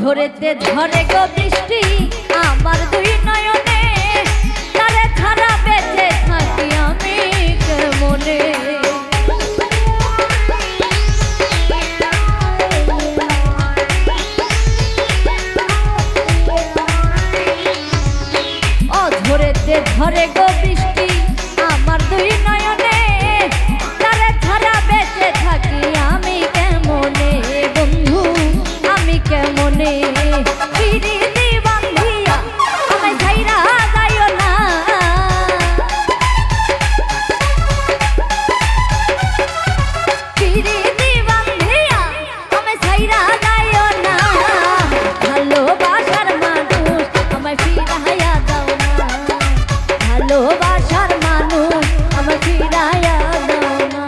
অঝরেতে ঝরে গো বৃষ্টি আমার দুই নয়নে, তারে ছাড়া বেঁচে থাকি আমি কেমনে। অঝরেতে ঝরে গো বৃষ্টি আমার দুই নয়নে, তারে ছাড়া বেঁচে থাকি আমি কেমনে বন্ধু আমি কেমনে। পিরিতি বান্ধিয়া আমায় ছাইরা যাইও না, পিরিতি বান্ধিয়া আমায় ছাইরা যাইও না। ভালোবাসার মানুষ আমায় ফিরাইয়া দাও না, ভালোবাসার মানুষ আমায় ফিরাইয়া দাও না।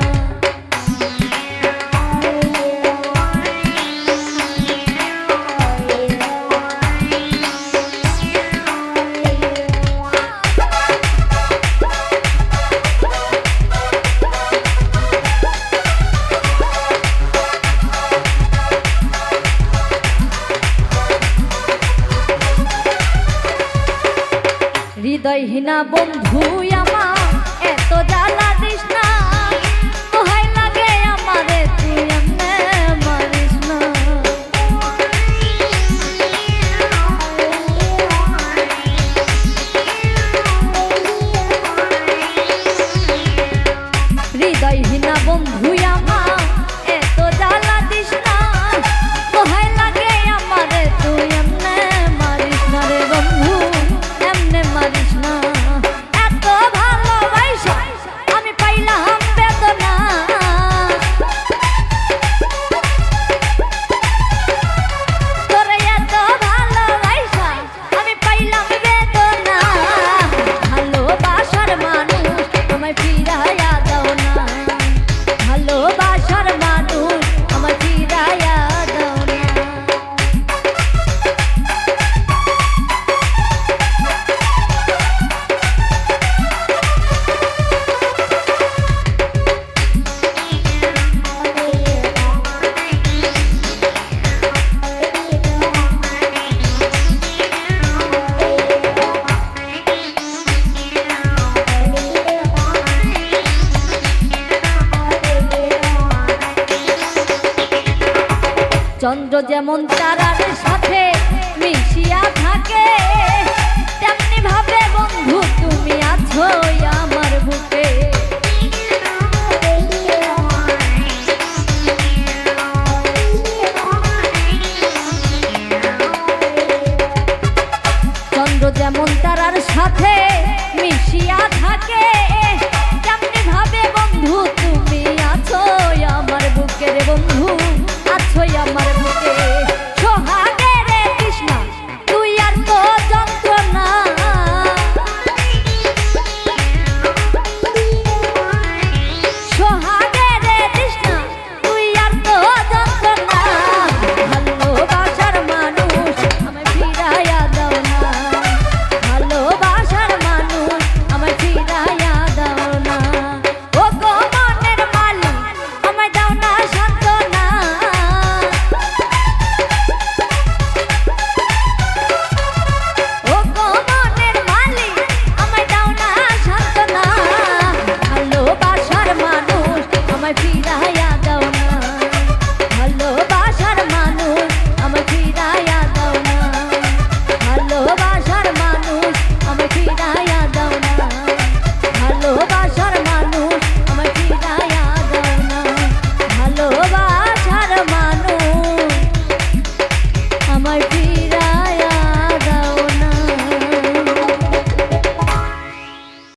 হৃদয়হীনা বন্ধু আমার এত জ্বালা দিস না, দোহাই লাগে আমারে তুই এমনে মারিস না। হৃদয়হীনা বন্ধু আমার এত জ্বালা দিস না, দোহাই লাগে আমারে তুই এমনে মারিস না রে বন্ধু এমনে মারিস না। এত ভালোবাসা আমি পাইলাম বেদনা, তোরে এত ভালোবাসা আমি পাইলাম বেদনা। ভালোবাসার মানুষ আমায় ফিরাইয়া দাও না, ভালোবাসার মানুষ আমায় ফিরাইয়া দাও না। চন্দ্র যেমন তারার সাথে মিশিয়া থাকে, তেমনি ভাবে বন্ধু তুমি আছো আমার বুকে। চন্দ্র যেমন